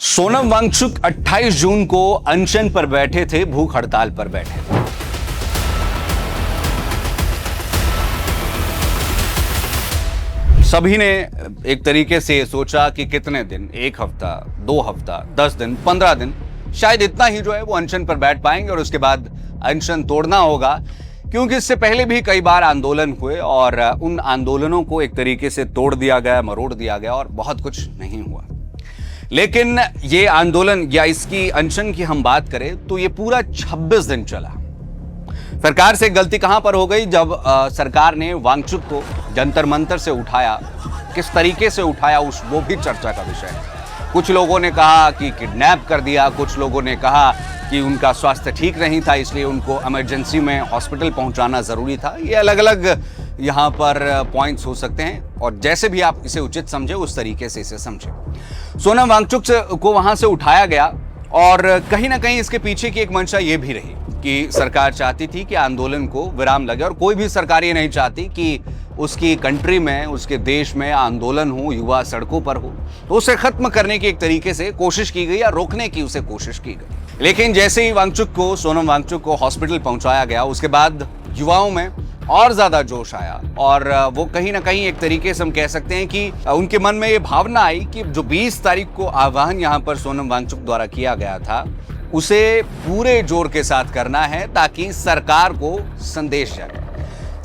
सोनम वांगचुक 28 जून को अनशन पर बैठे थे, भूख हड़ताल पर बैठे थे। सभी ने एक तरीके से सोचा कि कितने दिन, एक हफ्ता, 2 हफ्ता, 10 दिन, 15 दिन, शायद इतना ही जो है वो अनशन पर बैठ पाएंगे और उसके बाद अनशन तोड़ना होगा, क्योंकि इससे पहले भी कई बार आंदोलन हुए और उन आंदोलनों को एक तरीके से तोड़ दिया गया, मरोड़ दिया गया और बहुत कुछ नहीं हुआ। लेकिन ये आंदोलन या इसकी अनशन की हम बात करें तो ये पूरा 26 दिन चला। सरकार से गलती कहां पर हो गई, जब सरकार ने वांगचुक को जंतर मंतर से उठाया, किस तरीके से उठाया वो भी चर्चा का विषय है। कुछ लोगों ने कहा कि किडनैप कर दिया, कुछ लोगों ने कहा कि उनका स्वास्थ्य ठीक नहीं था इसलिए उनको इमरजेंसी में हॉस्पिटल पहुंचाना जरूरी था। ये अलग अलग यहाँ पर पॉइंट्स हो सकते हैं और जैसे भी आप इसे उचित समझे उस तरीके से इसे समझे। सोनम वांगचुक को वहां से उठाया गया और कहीं ना कहीं इसके पीछे की एक मंशा ये भी रही कि सरकार चाहती थी कि आंदोलन को विराम लगे और कोई भी सरकार ये नहीं चाहती कि उसकी कंट्री में, उसके देश में आंदोलन हो, युवा सड़कों पर हो, तो उसे खत्म करने की एक तरीके से कोशिश की गई या रोकने की उसे कोशिश की गई। लेकिन जैसे ही सोनम वांगचुक को हॉस्पिटल पहुंचाया गया, उसके बाद युवाओं में और ज्यादा जोश आया और वो कहीं ना कहीं एक तरीके से हम कह सकते हैं कि उनके मन में ये भावना आई कि जो 20 तारीख को आह्वान यहाँ पर सोनम वांगचुक द्वारा किया गया था, उसे पूरे जोर के साथ करना है ताकि सरकार को संदेश जाए।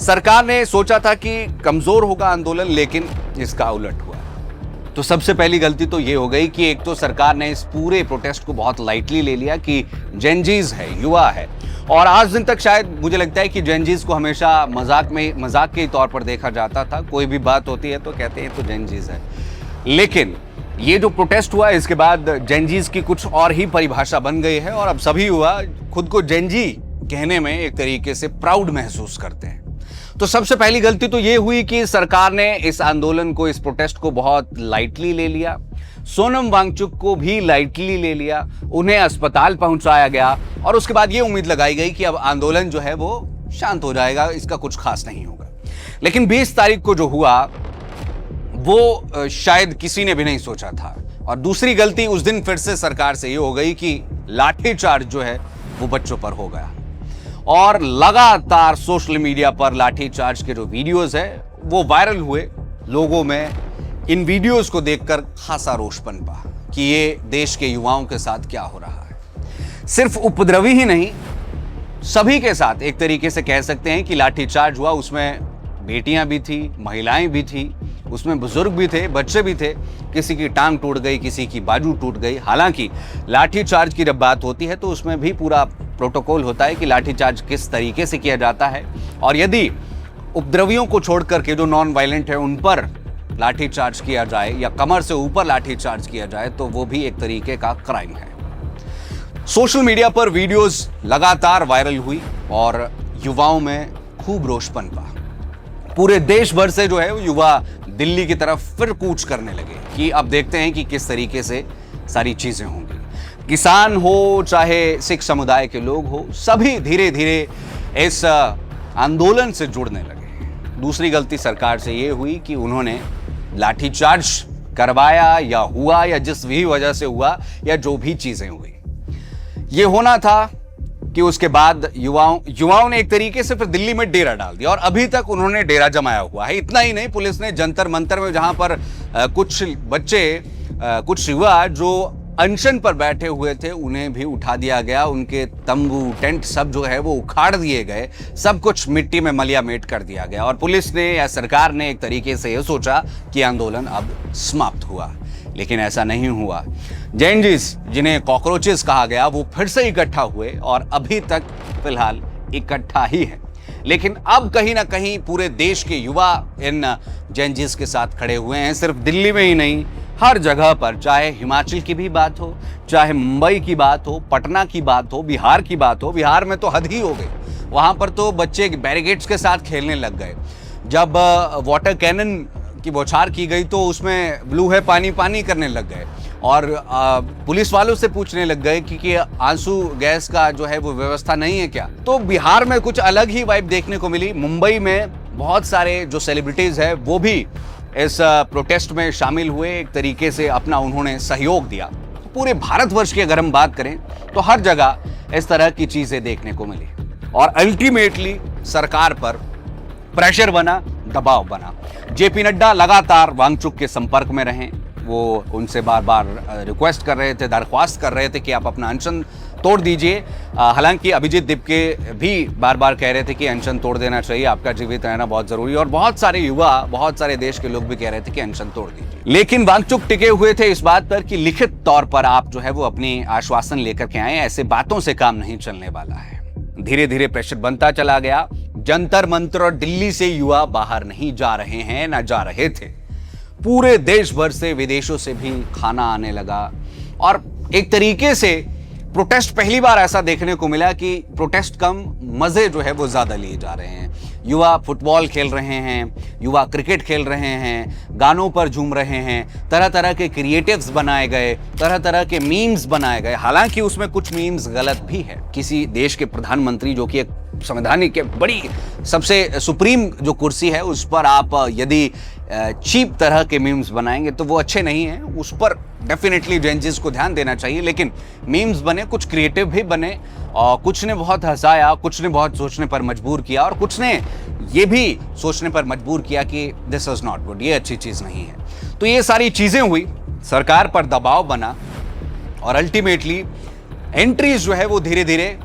सरकार ने सोचा था कि कमजोर होगा आंदोलन, लेकिन इसका उलट हुआ। तो सबसे पहली गलती तो ये हो गई कि एक तो सरकार ने इस पूरे प्रोटेस्ट को बहुत लाइटली ले लिया कि जेनजीज है, युवा है, और आज दिन तक शायद मुझे लगता है कि जेनजीज को हमेशा मजाक के तौर पर देखा जाता था। कोई भी बात होती है तो कहते हैं तो जेनजीज है, लेकिन ये जो प्रोटेस्ट हुआ इसके बाद जेनजीज की कुछ और ही परिभाषा बन गई है और अब सभी युवा खुद को जेनजी कहने में एक तरीके से प्राउड महसूस करते हैं। तो सबसे पहली गलती तो ये हुई कि सरकार ने इस आंदोलन को, इस प्रोटेस्ट को बहुत लाइटली ले लिया। सोनम वांगचुक को भी लाइटली ले लिया, उन्हें अस्पताल पहुंचाया गया और उसके बाद ये उम्मीद लगाई गई कि अब आंदोलन जो है वो शांत हो जाएगा, इसका कुछ खास नहीं होगा। लेकिन 20 तारीख को जो हुआ वो शायद किसी ने भी नहीं सोचा था। और दूसरी गलती उस दिन फिर से सरकार से ये हो गई कि लाठीचार्ज जो है वो बच्चों पर हो गया और लगातार सोशल मीडिया पर लाठीचार्ज के जो वीडियोस है वो वायरल हुए। लोगों में इन वीडियोस को देखकर खासा रोष पनपा कि ये देश के युवाओं के साथ क्या हो रहा है। सिर्फ उपद्रवी ही नहीं, सभी के साथ एक तरीके से कह सकते हैं कि लाठीचार्ज हुआ। उसमें बेटियां भी थी, महिलाएं भी थी, उसमें बुजुर्ग भी थे, बच्चे भी थे। किसी की टांग टूट गई, किसी की बाजू टूट गई। हालांकि लाठीचार्ज की जब बात होती है तो उसमें भी पूरा प्रोटोकॉल होता है कि लाठीचार्ज किस तरीके से किया जाता है, और यदि उपद्रवियों को छोड़कर के जो नॉन वायलेंट है उन पर लाठीचार्ज किया जाए या कमर से ऊपर लाठीचार्ज किया जाए तो वो भी एक तरीके का क्राइम है। सोशल मीडिया पर वीडियोस लगातार वायरल हुई और युवाओं में खूब रोष पनपा। पूरे देश भर से जो है युवा दिल्ली की तरफ फिर कूच करने लगे कि अब देखते हैं कि किस तरीके से सारी चीजें होंगी। किसान हो चाहे सिख समुदाय के लोग हो, सभी धीरे धीरे इस आंदोलन से जुड़ने लगे। दूसरी गलती सरकार से ये हुई कि उन्होंने लाठीचार्ज करवाया या हुआ या जिस भी वजह से हुआ या जो भी चीजें हुई, ये होना था कि उसके बाद युवाओं ने एक तरीके से फिर दिल्ली में डेरा डाल दिया और अभी तक उन्होंने डेरा जमाया हुआ है। इतना ही नहीं, पुलिस ने जंतर मंतर में जहां पर कुछ बच्चे, कुछ युवा जो अनशन पर बैठे हुए थे उन्हें भी उठा दिया गया। उनके तंबू, टेंट सब जो है वो उखाड़ दिए गए, सब कुछ मिट्टी में मलियामेट कर दिया गया और पुलिस ने या सरकार ने एक तरीके से ये सोचा कि आंदोलन अब समाप्त हुआ, लेकिन ऐसा नहीं हुआ। जेनजीज, जिन्हें कॉकरोचेस कहा गया, वो फिर से इकट्ठा हुए और अभी तक फिलहाल इकट्ठा ही है। लेकिन अब कहीं ना कहीं पूरे देश के युवा इन जेनजीज के साथ खड़े हुए हैं। सिर्फ दिल्ली में ही नहीं, हर जगह पर, चाहे हिमाचल की भी बात हो, चाहे मुंबई की बात हो, पटना की बात हो, बिहार की बात हो। बिहार में तो हद ही हो गई, वहां पर तो बच्चे बैरिकेड्स के साथ खेलने लग गए। जब वाटर कैनन की बौछार की गई तो उसमें ब्लू है पानी पानी करने लग गए और पुलिस वालों से पूछने लग गए कि आंसू गैस का जो है वो व्यवस्था नहीं है क्या। तो बिहार में कुछ अलग ही वाइब देखने को मिली। मुंबई में बहुत सारे जो सेलिब्रिटीज है वो भी इस प्रोटेस्ट में शामिल हुए, एक तरीके से अपना उन्होंने सहयोग दिया। पूरे भारतवर्ष की अगर हम बात करें तो हर जगह इस तरह की चीजें देखने को मिली और अल्टीमेटली सरकार पर प्रेशर बना, दबाव बना। जेपी नड्डा लगातार वांगचुक के संपर्क में रहे, वो उनसे बार बार रिक्वेस्ट कर रहे थे, दरख्वास्त कर रहे थे कि आप अपना अनशन तोड़ दीजिए। हालांकि अभिजीत दिपके भी बार बार कह रहे थे कि अनशन तोड़ देना चाहिए, आपका जीवित रहना बहुत जरूरी है, और बहुत सारे युवा, बहुत सारे देश के लोग भी कह रहे थे कि अनशन तोड़ दीजिए। लेकिन वांगचुक टिके हुए थे इस बात पर कि लिखित तौर पर आप जो है वो अपनी आश्वासन लेकर के आए, ऐसे बातों से काम नहीं चलने वाला है। धीरे धीरे प्रेशर बनता चला गया। जंतर मंतर और दिल्ली से युवा बाहर नहीं जा रहे हैं, ना जा रहे थे। पूरे देश भर से, विदेशों से भी खाना आने लगा और एक tariके से प्रोटेस्ट पहली बार ऐसा देखने को मिला कि प्रोटेस्ट कम, मजे जो है वो ज्यादा लिए जा रहे हैं। युवा फुटबॉल खेल रहे हैं, युवा क्रिकेट खेल रहे हैं, गानों पर झूम रहे हैं, तरह तरह के क्रिएटिव्स बनाए गए, तरह तरह के मीम्स बनाए गए। हालांकि उसमें कुछ मीम्स गलत भी है। किसी देश के प्रधानमंत्री जो कि एक संवैधानिक बड़ी सबसे सुप्रीम जो कुर्सी है उस पर आप यदि चीप तरह के मीम्स बनाएंगे तो वो अच्छे नहीं हैं। उस पर डेफिनेटली जेंजिस को ध्यान देना चाहिए, लेकिन मीम्स बने, कुछ क्रिएटिव भी बने और कुछ ने बहुत हंसाया, कुछ ने बहुत सोचने पर मजबूर किया और कुछ ने ये भी सोचने पर मजबूर किया कि दिस इज नॉट गुड, ये अच्छी चीज नहीं है। तो ये सारी चीजें हुई, सरकार पर दबाव बना और अल्टीमेटली एंट्रीज जो है वो धीरे धीरे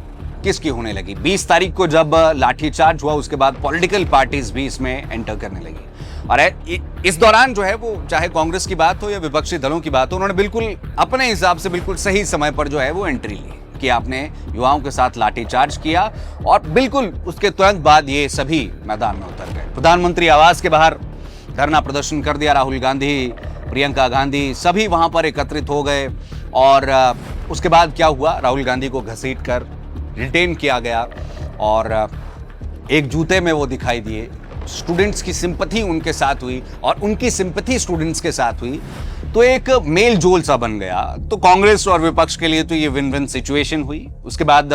किसकी होने लगी। 20 तारीख को जब लाठीचार्ज हुआ उसके बाद पॉलिटिकल पार्टीज भी इसमें एंटर करने लगी और इस दौरान जो है वो चाहे कांग्रेस की बात हो या विपक्षी दलों की बात हो, उन्होंने बिल्कुल अपने हिसाब से बिल्कुल सही समय पर जो है वो एंट्री ली कि आपने युवाओं के साथ लाठीचार्ज किया और बिल्कुल उसके तुरंत बाद ये सभी मैदान में उतर गए। प्रधानमंत्री आवास के बाहर धरना प्रदर्शन कर दिया। राहुल गांधी, प्रियंका गांधी सभी वहां पर एकत्रित हो गए और उसके बाद क्या हुआ, राहुल गांधी को घसीट कर रिटेन किया गया और एक जूते में वो दिखाई दिए। स्टूडेंट्स की सिंपैथी उनके साथ हुई और उनकी सिंपैथी स्टूडेंट्स के साथ हुई, तो एक मेल जोल सा बन गया। तो कांग्रेस और विपक्ष के लिए तो ये विन विन सिचुएशन हुई। उसके बाद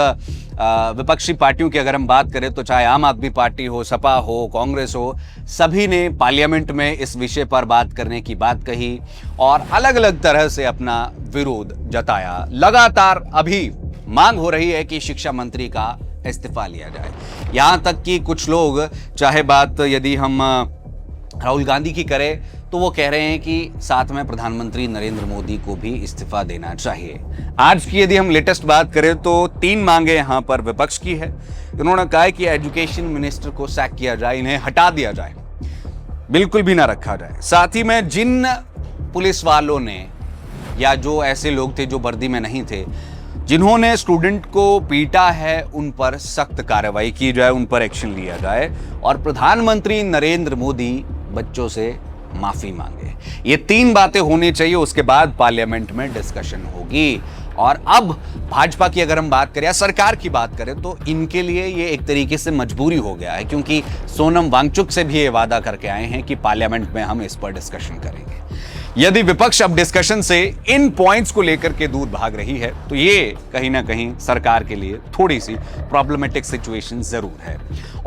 विपक्षी पार्टियों की अगर हम बात करें तो चाहे आम आदमी पार्टी हो, सपा हो, कांग्रेस हो, सभी ने पार्लियामेंट में इस विषय पर बात करने की बात कही और अलग अलग तरह से अपना विरोध जताया। लगातार अभी मांग हो रही है कि शिक्षा मंत्री का इस्तीफा लिया जाए। यहां तक कि कुछ लोग, चाहे बात यदि हम राहुल गांधी की करें तो वो कह रहे हैं कि साथ में प्रधानमंत्री नरेंद्र मोदी को भी इस्तीफा देना चाहिए। आज की यदि हम लेटेस्ट बात करें तो 3 मांगे यहां पर विपक्ष की है। उन्होंने कहा है कि एजुकेशन मिनिस्टर को सैक किया जाए, इन्हें हटा दिया जाए, बिल्कुल भी ना रखा जाए। साथ ही में जिन पुलिस वालों ने या जो ऐसे लोग थे जो वर्दी में नहीं थे, जिन्होंने स्टूडेंट को पीटा है, उन पर सख्त कार्रवाई की जाए, उन पर एक्शन लिया जाए और प्रधानमंत्री नरेंद्र मोदी बच्चों से माफी मांगे। ये 3 बातें होनी चाहिए, उसके बाद पार्लियामेंट में डिस्कशन होगी। और अब भाजपा की अगर हम बात करें या सरकार की बात करें तो इनके लिए ये एक तरीके से मजबूरी हो गया है, क्योंकि सोनम वांगचुक से भी ये वादा करके आए हैं कि पार्लियामेंट में हम इस पर डिस्कशन करेंगे। यदि विपक्ष अब डिस्कशन से इन पॉइंट्स को लेकर के दूर भाग रही है तो ये कहीं ना कहीं सरकार के लिए थोड़ी सी प्रॉब्लमेटिक सिचुएशन जरूर है।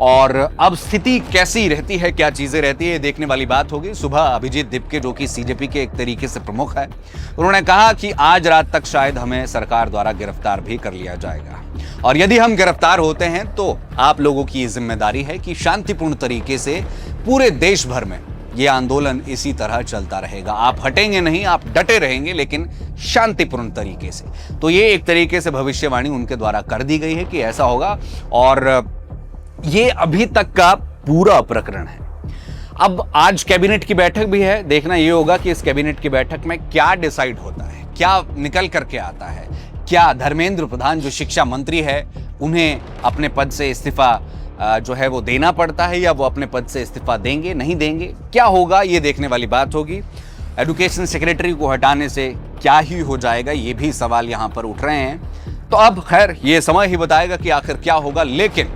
और अब स्थिति कैसी रहती है, क्या चीजें रहती है, देखने वाली बात होगी। सुबह अभिजीत दिपके जो कि सीजेपी के एक तरीके से प्रमुख है, उन्होंने कहा कि आज रात तक शायद हमें सरकार द्वारा गिरफ्तार भी कर लिया जाएगा और यदि हम गिरफ्तार होते हैं तो आप लोगों की जिम्मेदारी है कि शांतिपूर्ण तरीके से पूरे देश भर में ये आंदोलन इसी तरह चलता रहेगा। आप हटेंगे नहीं, आप डटे रहेंगे, लेकिन शांतिपूर्ण तरीके से। तो ये एक तरीके से भविष्यवाणी उनके द्वारा कर दी गई है कि ऐसा होगा और ये अभी तक का पूरा प्रकरण है। अब आज कैबिनेट की बैठक भी है, देखना ये होगा कि इस कैबिनेट की बैठक में क्या डिसाइड होता है, क्या निकल करके आता है। क्या धर्मेंद्र प्रधान जो शिक्षा मंत्री है उन्हें अपने पद से इस्तीफा जो है वो देना पड़ता है या वो अपने पद से इस्तीफा देंगे, नहीं देंगे, क्या होगा, ये देखने वाली बात होगी। एजुकेशन सेक्रेटरी को हटाने से क्या ही हो जाएगा, ये भी सवाल यहाँ पर उठ रहे हैं। तो अब खैर ये समय ही बताएगा कि आखिर क्या होगा, लेकिन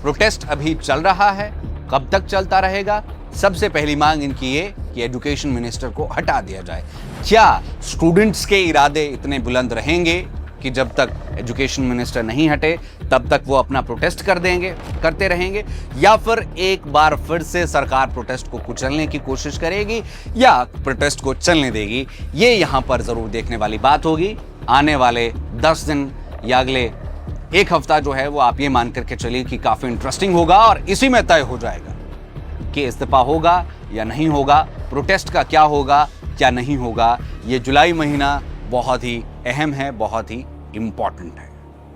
प्रोटेस्ट अभी चल रहा है। कब तक चलता रहेगा? सबसे पहली मांग इनकी ये कि एजुकेशन मिनिस्टर को हटा दिया जाए। क्या स्टूडेंट्स के इरादे इतने बुलंद रहेंगे कि जब तक एजुकेशन मिनिस्टर नहीं हटे तब तक वो अपना प्रोटेस्ट करते रहेंगे, या फिर एक बार फिर से सरकार प्रोटेस्ट को कुचलने की कोशिश करेगी या प्रोटेस्ट को चलने देगी? ये यहां पर जरूर देखने वाली बात होगी। आने वाले 10 दिन या अगले एक हफ्ता जो है वो आप ये मान करके चलिए कि काफी इंटरेस्टिंग होगा और इसी में तय हो जाएगा कि इस्तीफा होगा या नहीं होगा, प्रोटेस्ट का क्या होगा क्या नहीं होगा। ये जुलाई महीना बहुत ही अहम है, बहुत ही इंपॉर्टेंट है।